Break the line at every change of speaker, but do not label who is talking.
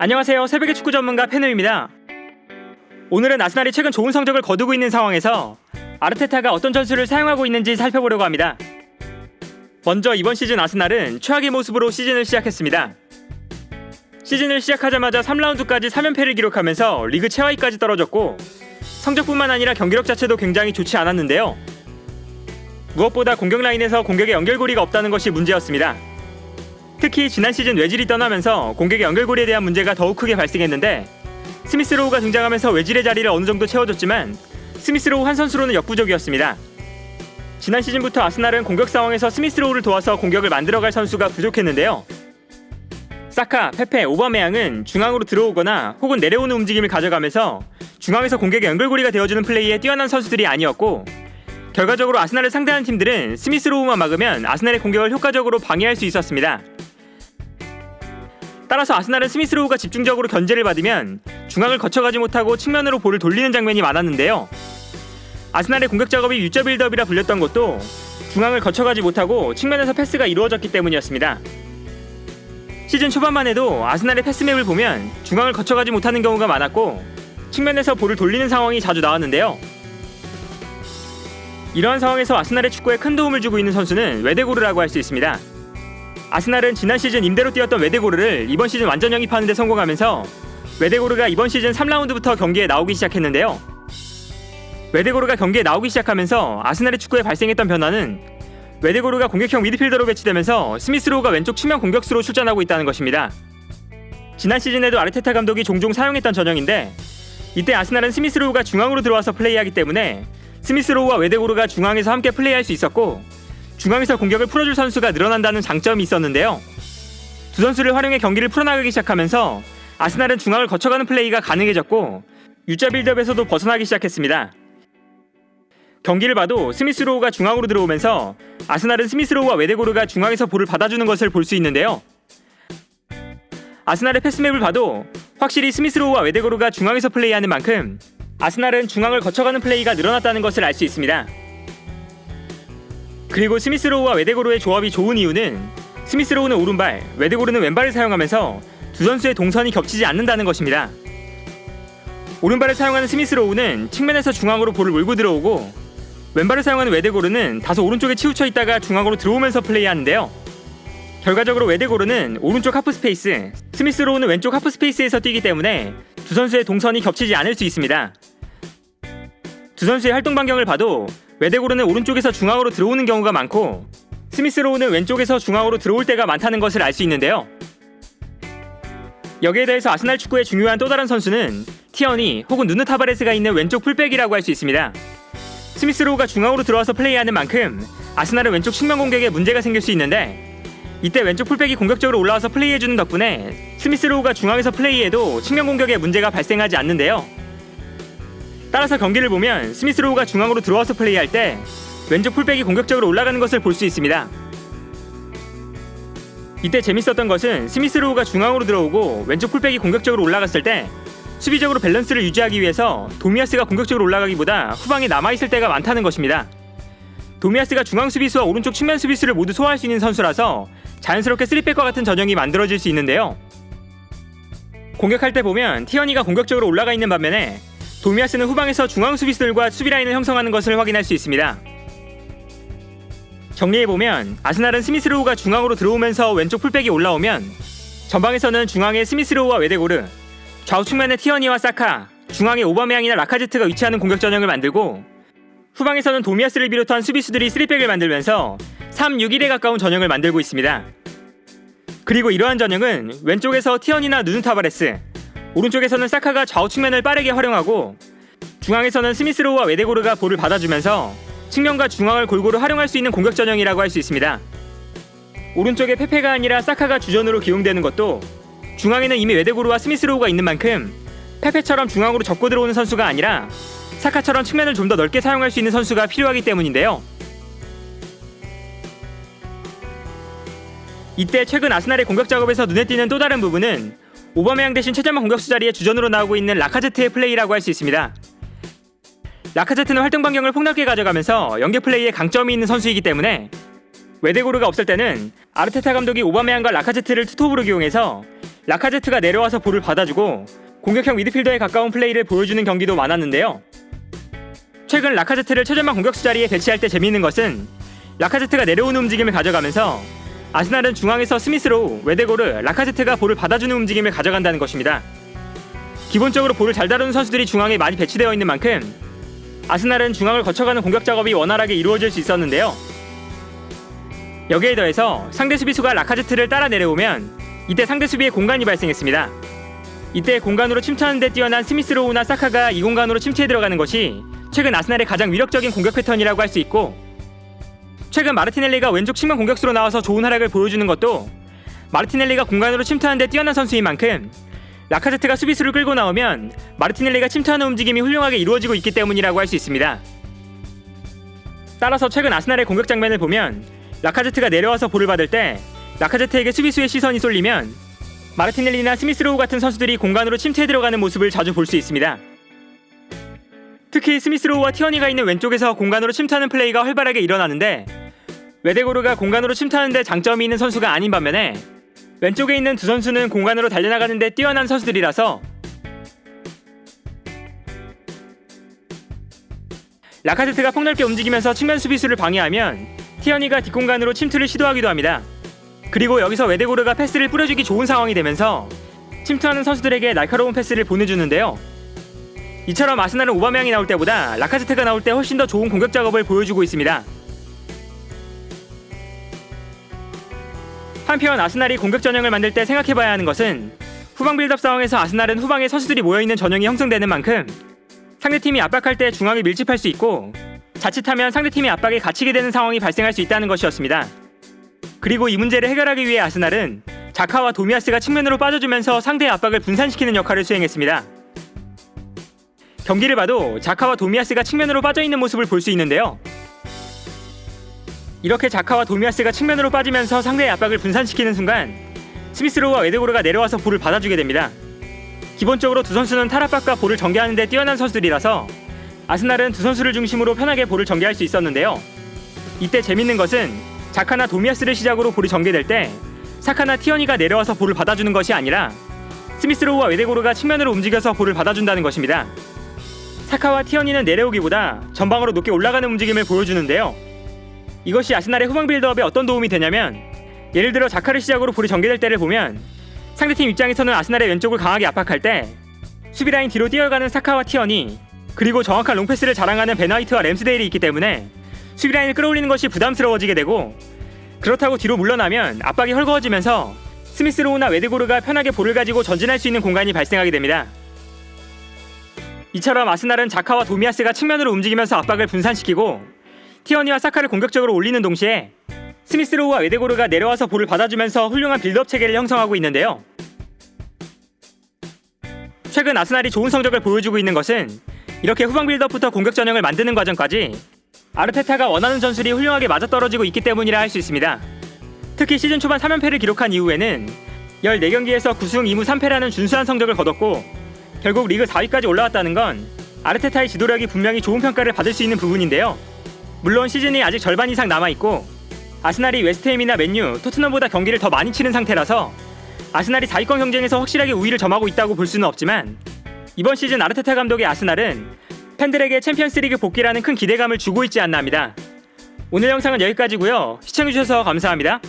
안녕하세요. 새벽의 축구 전문가 페누입니다. 오늘은 아스날이 최근 좋은 성적을 거두고 있는 상황에서 아르테타가 어떤 전술을 사용하고 있는지 살펴보려고 합니다. 먼저 이번 시즌 아스날은 최악의 모습으로 시즌을 시작했습니다. 시즌을 시작하자마자 3라운드까지 3연패를 기록하면서 리그 최하위까지 떨어졌고 성적뿐만 아니라 경기력 자체도 굉장히 좋지 않았는데요. 무엇보다 공격 라인에서 공격의 연결고리가 없다는 것이 문제였습니다. 특히 지난 시즌 외질이 떠나면서 공격의 연결고리에 대한 문제가 더욱 크게 발생했는데 스미스 로우가 등장하면서 외질의 자리를 어느 정도 채워줬지만 스미스 로우 한 선수로는 역부족이었습니다. 지난 시즌부터 아스날은 공격 상황에서 스미스 로우를 도와서 공격을 만들어갈 선수가 부족했는데요. 사카, 페페, 오바메양은 중앙으로 들어오거나 혹은 내려오는 움직임을 가져가면서 중앙에서 공격의 연결고리가 되어주는 플레이에 뛰어난 선수들이 아니었고 결과적으로 아스날을 상대하는 팀들은 스미스 로우만 막으면 아스날의 공격을 효과적으로 방해할 수 있었습니다. 따라서 아스날은 스미스 로우가 집중적으로 견제를 받으면 중앙을 거쳐가지 못하고 측면으로 볼을 돌리는 장면이 많았는데요. 아스날의 공격 작업이 유저 빌드업이라 불렸던 것도 중앙을 거쳐가지 못하고 측면에서 패스가 이루어졌기 때문이었습니다. 시즌 초반만 해도 아스날의 패스맵을 보면 중앙을 거쳐가지 못하는 경우가 많았고 측면에서 볼을 돌리는 상황이 자주 나왔는데요. 이러한 상황에서 아스날의 축구에 큰 도움을 주고 있는 선수는 웨데고르라고 할 수 있습니다. 아스날은 지난 시즌 임대로 뛰었던 웨데고르를 이번 시즌 완전 영입하는 데 성공하면서 웨데고르가 이번 시즌 3라운드부터 경기에 나오기 시작했는데요. 웨데고르가 경기에 나오기 시작하면서 아스날의 축구에 발생했던 변화는 웨데고르가 공격형 미드필더로 배치되면서 스미스 로우가 왼쪽 측면 공격수로 출전하고 있다는 것입니다. 지난 시즌에도 아르테타 감독이 종종 사용했던 전형인데 이때 아스날은 스미스 로우가 중앙으로 들어와서 플레이하기 때문에 스미스 로우와 웨데고르가 중앙에서 함께 플레이할 수 있었고 중앙에서 공격을 풀어줄 선수가 늘어난다는 장점이 있었는데요. 두 선수를 활용해 경기를 풀어나가기 시작하면서 아스날은 중앙을 거쳐가는 플레이가 가능해졌고 유자 빌드업에서도 벗어나기 시작했습니다. 경기를 봐도 스미스 로우가 중앙으로 들어오면서 아스날은 스미스 로우와 웨데고르가 중앙에서 볼을 받아주는 것을 볼 수 있는데요. 아스날의 패스맵을 봐도 확실히 스미스 로우와 웨데고르가 중앙에서 플레이하는 만큼 아스날은 중앙을 거쳐가는 플레이가 늘어났다는 것을 알 수 있습니다. 그리고 스미스 로우와 웨데고르의 조합이 좋은 이유는 스미스 로우는 오른발, 웨데고르는 왼발을 사용하면서 두 선수의 동선이 겹치지 않는다는 것입니다. 오른발을 사용하는 스미스 로우는 측면에서 중앙으로 볼을 몰고 들어오고 왼발을 사용하는 웨데고르는 다소 오른쪽에 치우쳐 있다가 중앙으로 들어오면서 플레이하는데요. 결과적으로 웨데고르는 오른쪽 하프 스페이스, 스미스 로우는 왼쪽 하프 스페이스에서 뛰기 때문에 두 선수의 동선이 겹치지 않을 수 있습니다. 두 선수의 활동 반경을 봐도 웨데고르는 오른쪽에서 중앙으로 들어오는 경우가 많고 스미스 로우는 왼쪽에서 중앙으로 들어올 때가 많다는 것을 알 수 있는데요. 여기에 대해서 아스날 축구의 중요한 또 다른 선수는 티어니 혹은 누누 타바레스가 있는 왼쪽 풀백이라고 할 수 있습니다. 스미스 로우가 중앙으로 들어와서 플레이하는 만큼 아스날은 왼쪽 측면 공격에 문제가 생길 수 있는데 이때 왼쪽 풀백이 공격적으로 올라와서 플레이해주는 덕분에 스미스 로우가 중앙에서 플레이해도 측면 공격에 문제가 발생하지 않는데요. 따라서 경기를 보면 스미스 로우가 중앙으로 들어와서 플레이할 때 왼쪽 풀백이 공격적으로 올라가는 것을 볼 수 있습니다. 이때 재밌었던 것은 스미스 로우가 중앙으로 들어오고 왼쪽 풀백이 공격적으로 올라갔을 때 수비적으로 밸런스를 유지하기 위해서 도미아스가 공격적으로 올라가기보다 후방에 남아있을 때가 많다는 것입니다. 도미아스가 중앙 수비수와 오른쪽 측면 수비수를 모두 소화할 수 있는 선수라서 자연스럽게 3백과 같은 전형이 만들어질 수 있는데요. 공격할 때 보면 티어니가 공격적으로 올라가 있는 반면에 도미아스는 후방에서 중앙 수비수들과 수비라인을 형성하는 것을 확인할 수 있습니다. 정리해보면 아스날은 스미스 로우가 중앙으로 들어오면서 왼쪽 풀백이 올라오면 전방에서는 중앙에 스미스 로우와 웨데고르, 좌우측면에 티어니와 사카, 중앙에 오바메양이나 라카제트가 위치하는 공격 전형을 만들고 후방에서는 도미아스를 비롯한 수비수들이 3백을 만들면서 3-6-1에 가까운 전형을 만들고 있습니다. 그리고 이러한 전형은 왼쪽에서 티어니나 누누 타바레스, 오른쪽에서는 사카가 좌우측면을 빠르게 활용하고 중앙에서는 스미스 로우와 웨데고르가 볼을 받아주면서 측면과 중앙을 골고루 활용할 수 있는 공격 전형이라고 할 수 있습니다. 오른쪽에 페페가 아니라 사카가 주전으로 기용되는 것도 중앙에는 이미 웨데고르와 스미스 로우가 있는 만큼 페페처럼 중앙으로 접고 들어오는 선수가 아니라 사카처럼 측면을 좀 더 넓게 사용할 수 있는 선수가 필요하기 때문인데요. 이때 최근 아스날의 공격 작업에서 눈에 띄는 또 다른 부분은 오바메양 대신 최전방 공격수 자리에 주전으로 나오고 있는 라카제트의 플레이라고 할 수 있습니다. 라카제트는 활동 반경을 폭넓게 가져가면서 연계 플레이에 강점이 있는 선수이기 때문에 웨데고르가 없을 때는 아르테타 감독이 오바메양과 라카제트를 투톱으로 기용해서 라카제트가 내려와서 볼을 받아주고 공격형 미드필더에 가까운 플레이를 보여주는 경기도 많았는데요. 최근 라카제트를 최전방 공격수 자리에 배치할 때 재미있는 것은 라카제트가 내려오는 움직임을 가져가면서 아스날은 중앙에서 스미스로우, 웨데고르, 라카제트가 볼을 받아주는 움직임을 가져간다는 것입니다. 기본적으로 볼을 잘 다루는 선수들이 중앙에 많이 배치되어 있는 만큼 아스날은 중앙을 거쳐가는 공격 작업이 원활하게 이루어질 수 있었는데요. 여기에 더해서 상대 수비수가 라카제트를 따라 내려오면 이때 상대 수비에 공간이 발생했습니다. 이때 공간으로 침투하는 데 뛰어난 스미스로우나 사카가 이 공간으로 침투해 들어가는 것이 최근 아스날의 가장 위력적인 공격 패턴이라고 할 수 있고, 최근 마르티넬리가 왼쪽 측면 공격수로 나와서 좋은 활약을 보여주는 것도 마르티넬리가 공간으로 침투하는 데 뛰어난 선수인 만큼 라카제트가 수비수를 끌고 나오면 마르티넬리가 침투하는 움직임이 훌륭하게 이루어지고 있기 때문이라고 할 수 있습니다. 따라서 최근 아스날의 공격 장면을 보면 라카제트가 내려와서 볼을 받을 때 라카제트에게 수비수의 시선이 쏠리면 마르티넬리나 스미스로우 같은 선수들이 공간으로 침투해 들어가는 모습을 자주 볼 수 있습니다. 특히 스미스로우와 티어니가 있는 왼쪽에서 공간으로 침투하는 플레이가 활발하게 일어나는데 웨데고르가 공간으로 침투하는데 장점이 있는 선수가 아닌 반면에 왼쪽에 있는 두 선수는 공간으로 달려나가는 데 뛰어난 선수들이라서 라카제트가 폭넓게 움직이면서 측면 수비수를 방해하면 티어니가 뒷공간으로 침투를 시도하기도 합니다. 그리고 여기서 웨데고르가 패스를 뿌려주기 좋은 상황이 되면서 침투하는 선수들에게 날카로운 패스를 보내주는데요. 이처럼 아스날은 오바메양이 나올 때보다 라카제트가 나올 때 훨씬 더 좋은 공격 작업을 보여주고 있습니다. 한편 아스날이 공격 전형을 만들 때 생각해봐야 하는 것은 후방 빌드업 상황에서 아스날은 후방에 선수들이 모여있는 전형이 형성되는 만큼 상대팀이 압박할 때 중앙에 밀집할 수 있고 자칫하면 상대팀의 압박에 갇히게 되는 상황이 발생할 수 있다는 것이었습니다. 그리고 이 문제를 해결하기 위해 아스날은 자카와 도미아스가 측면으로 빠져주면서 상대의 압박을 분산시키는 역할을 수행했습니다. 경기를 봐도 자카와 도미아스가 측면으로 빠져있는 모습을 볼 수 있는데요. 이렇게 자카와 도미아스가 측면으로 빠지면서 상대의 압박을 분산시키는 순간 스미스로우와 웨데고르가 내려와서 볼을 받아주게 됩니다. 기본적으로 두 선수는 탈압박과 볼을 전개하는 데 뛰어난 선수들이라서 아스날은 두 선수를 중심으로 편하게 볼을 전개할 수 있었는데요. 이때 재밌는 것은 자카나 도미아스를 시작으로 볼이 전개될 때 사카나 티어니가 내려와서 볼을 받아주는 것이 아니라 스미스로우와 웨데고르가 측면으로 움직여서 볼을 받아준다는 것입니다. 사카와 티어니는 내려오기보다 전방으로 높게 올라가는 움직임을 보여주는데요. 이것이 아스날의 후방 빌드업에 어떤 도움이 되냐면 예를 들어 자카를 시작으로 볼이 전개될 때를 보면 상대팀 입장에서는 아스날의 왼쪽을 강하게 압박할 때 수비라인 뒤로 뛰어가는 사카와 티어니 그리고 정확한 롱패스를 자랑하는 베나이트와 램스데일이 있기 때문에 수비라인을 끌어올리는 것이 부담스러워지게 되고, 그렇다고 뒤로 물러나면 압박이 헐거워지면서 스미스로우나 웨데고르가 편하게 볼을 가지고 전진할 수 있는 공간이 발생하게 됩니다. 이처럼 아스날은 자카와 도미아스가 측면으로 움직이면서 압박을 분산시키고 티어니와 사카를 공격적으로 올리는 동시에 스미스로우와 웨데고르가 내려와서 볼을 받아주면서 훌륭한 빌드업 체계를 형성하고 있는데요. 최근 아스날이 좋은 성적을 보여주고 있는 것은 이렇게 후방 빌드업부터 공격 전형을 만드는 과정까지 아르테타가 원하는 전술이 훌륭하게 맞아떨어지고 있기 때문이라 할 수 있습니다. 특히 시즌 초반 3연패를 기록한 이후에는 14경기에서 9승 2무 3패라는 준수한 성적을 거뒀고 결국 리그 4위까지 올라왔다는 건 아르테타의 지도력이 분명히 좋은 평가를 받을 수 있는 부분인데요. 물론 시즌이 아직 절반 이상 남아있고 아스날이 웨스트햄이나 맨유, 토트넘보다 경기를 더 많이 치른 상태라서 아스날이 4위권 경쟁에서 확실하게 우위를 점하고 있다고 볼 수는 없지만 이번 시즌 아르테타 감독의 아스날은 팬들에게 챔피언스리그 복귀라는 큰 기대감을 주고 있지 않나 합니다. 오늘 영상은 여기까지고요. 시청해주셔서 감사합니다.